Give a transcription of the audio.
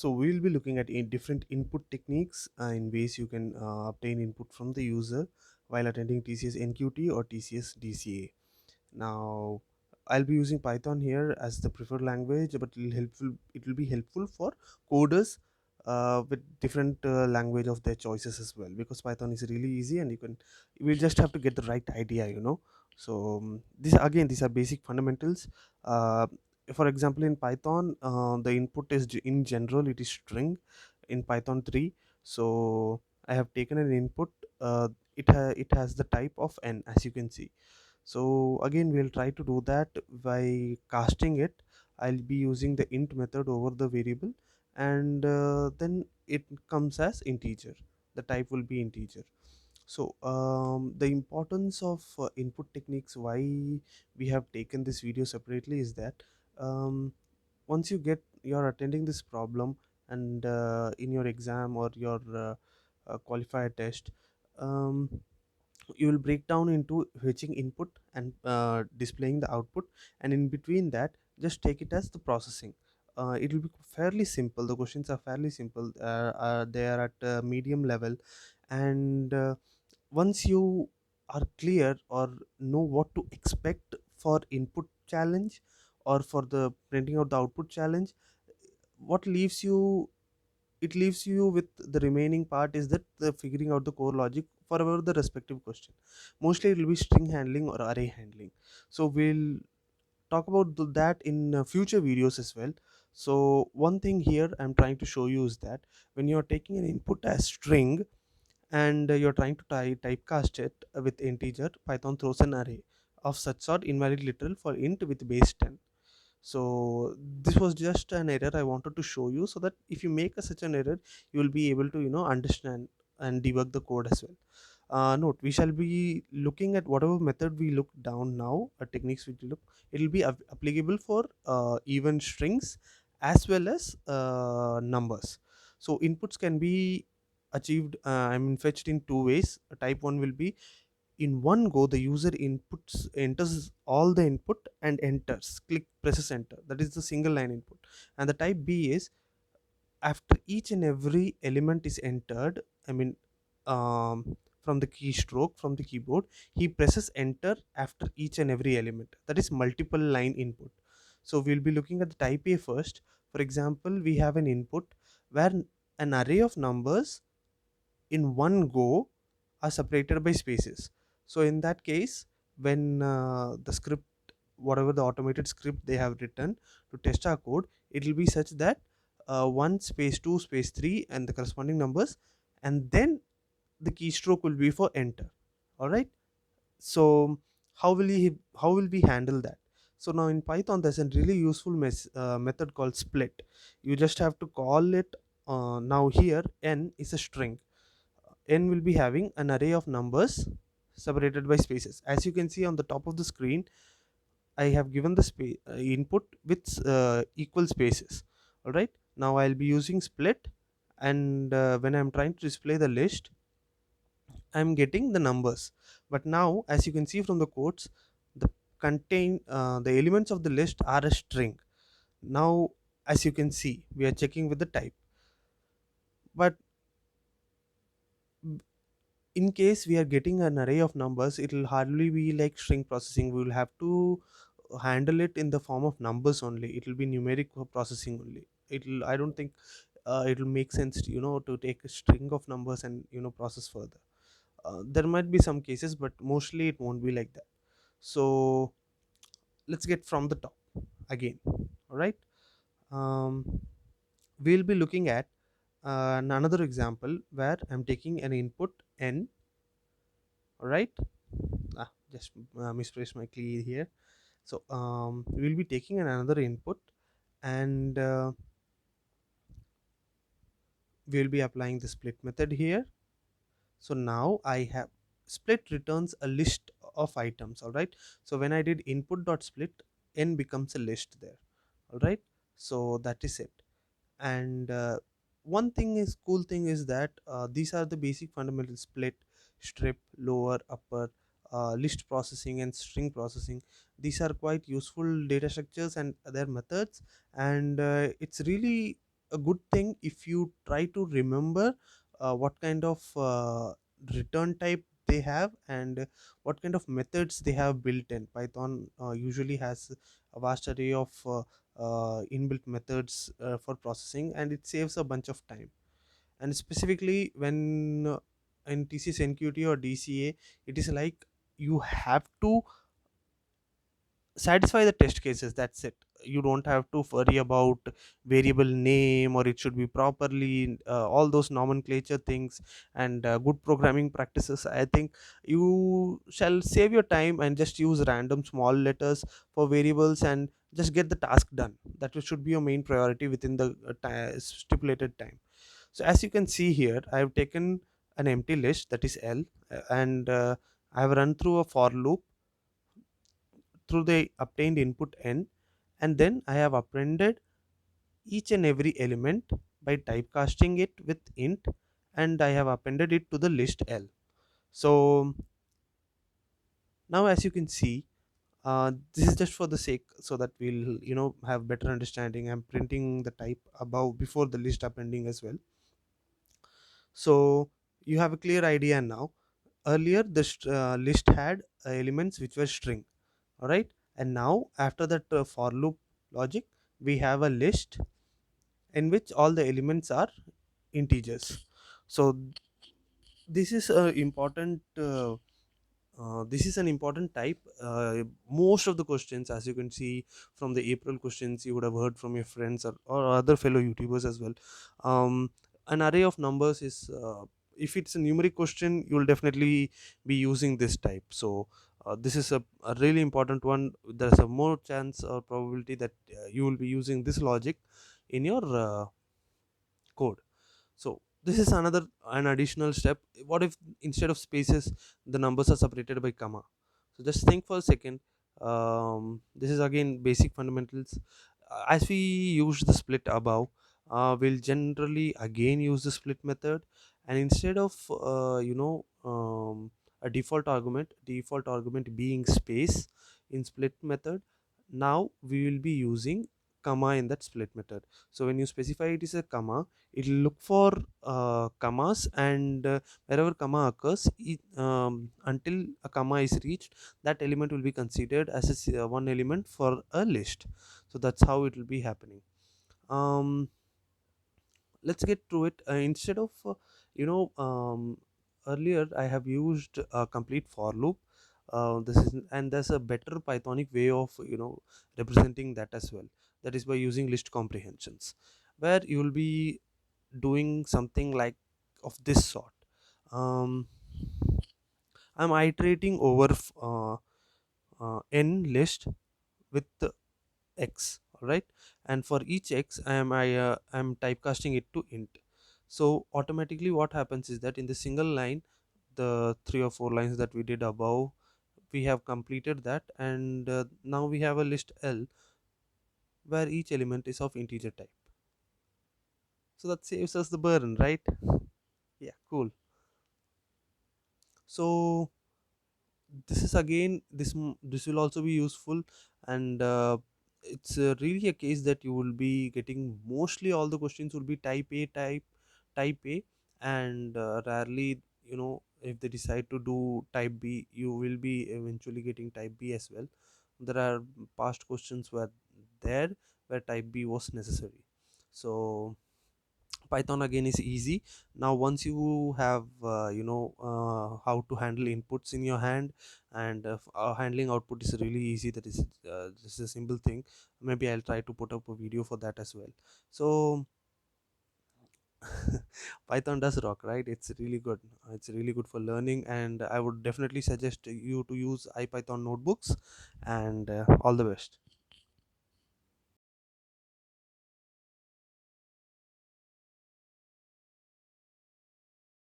So we'll be looking at different input techniques in ways you can obtain input from the user while attending TCS NQT or TCS DCA. Now, I'll be using Python here as the preferred language, but it will be helpful for coders with different language of their choices as well, because Python is really easy and we'll just have to get the right idea. So these are basic fundamentals. uh, for example, in Python, the input is in general it is string in Python 3. So I have taken an input. It has the type of n, as you can see. So again, we'll try to do that by casting it. I'll be using the int method over the variable, and then it comes as integer. The type will be integer. So the importance of input techniques, why we have taken this video separately, is that um, once you're attending this problem, and in your exam or your qualifier test, um, you will break down into fetching input and displaying the output, and in between that, just take it as the processing. It will be fairly simple. The questions are fairly simple. They are at medium level, and once you are clear or know what to expect for input challenge or for the printing out the output challenge, what leaves you it leaves you with the remaining part is that the figuring out the core logic for our the respective question. Mostly it will be string handling or array handling. So we'll talk about that in future videos as well. So one thing here I'm trying to show you is that when you're taking an input as string, and you're trying to typecast it with integer, Python throws an array of such sort invalid literal for int with base 10. So this was just an error I wanted to show you, so that if you make such an error, you will be able to understand and debug the code as well. Note, we shall be looking at whatever method we look down now, techniques we look, it will be applicable for even strings as well as numbers. So inputs can be achieved, fetched in two ways. Type 1 will be in one go, the user enters all the input and presses enter. That is the single line input. And the type B is, after each and every element is entered, from the keystroke from the keyboard, he presses enter after each and every element. That is multiple line input. So we'll be looking at the type A first. For example, we have an input where an array of numbers in one go are separated by spaces. So in that case, when the script, whatever the automated script they have written to test our code, it will be such that 1 space 2 space 3 and the corresponding numbers, and then the keystroke will be for enter. All right. So how will we handle that? So now in Python, there's a really useful method called split. You just have to call it. Now here n is a string. N will be having an array of numbers separated by spaces. As you can see on the top of the screen, I have given the input with equal spaces. All right. Now I'll be using split, and when I'm trying to display the list, I'm getting the numbers. But now, as you can see from the quotes, the elements of the list are a string. Now, as you can see, we are checking with the type. But in case we are getting an array of numbers, it will hardly be like string processing. We will have to handle it in the form of numbers only. It will be numeric processing only. It'll I don't think it will make sense to, to take a string of numbers and process further. There might be some cases, but mostly it won't be like that. So let's get from the top again. All right. um, we'll be looking at another example where I'm taking an input n. All right. Just misplaced my key here. So we'll be taking another input, and we'll be applying the split method here. So now I have split returns a list of items. All right. So when I did input dot split, n becomes a list there. All right. So that is it. And one thing is cool thing is that these are the basic fundamental: split, strip, lower, upper, list processing and string processing. These are quite useful data structures and their methods, and it's really a good thing if you try to remember what kind of return type they have, and what kind of methods they have built in. Python usually has a vast array of inbuilt methods for processing, and it saves a bunch of time. And specifically when in TCS NQT or DCA, it is like you have to satisfy the test cases. That's it. You don't have to worry about variable name, or it should be properly all those nomenclature things, and good programming practices. I think you shall save your time and just use random small letters for variables and just get the task done. That should be your main priority within the stipulated time. So as you can see here, I have taken an empty list, that is L, and I have run through a for loop through the obtained input n, and then I have appended each and every element by typecasting it with int, and I have appended it to the list L. So now as you can see, this is just for the sake so that we'll have better understanding. I'm printing the type above before the list appending as well, so you have a clear idea now. Earlier this list had elements which were string, all right, and now after that for loop logic, we have a list in which all the elements are integers. So this is a important this is an important type. Most of the questions, as you can see from the April questions, you would have heard from your friends, or other fellow YouTubers as well. An array of numbers is, if it's a numeric question, you will definitely be using this type. So this is a really important one. There's a more chance or probability that you will be using this logic in your code. So this is an additional step. What if instead of spaces the numbers are separated by comma? So just think for a second. This is again basic fundamentals. As we use the split above, we'll generally again use the split method, and instead of a default argument being space in split method, now we will be using comma in that split method. So when you specify it is a comma, it will look for commas, and wherever comma occurs, until a comma is reached, that element will be considered as one element for a list. So that's how it will be happening. um let's get to it. Instead of you know earlier I have used a complete for loop. This is, and there's a better Pythonic way of representing that as well. That is by using list comprehensions, where you will be doing something like of this sort. um, I'm iterating over n list with the x, all right, and for each x I am typecasting it to int. So automatically what happens is that in the single line, the 3 or 4 lines that we did above, we have completed that, and now we have a list L where each element is of integer type. So that saves us the burden, right? Yeah, cool. So this is again this will also be useful, and it's really a case that you will be getting mostly all the questions will be type A, and rarely, if they decide to do type B, you will be eventually getting type B as well. There are past questions were there where type B was necessary. So Python again is easy. Now once you have how to handle inputs in your hand, and handling output is really easy. That is just a simple thing. Maybe I'll try to put up a video for that as well. So Python does rock, right? It's really good. It's really good for learning, and I would definitely suggest you to use IPython notebooks, and all the best.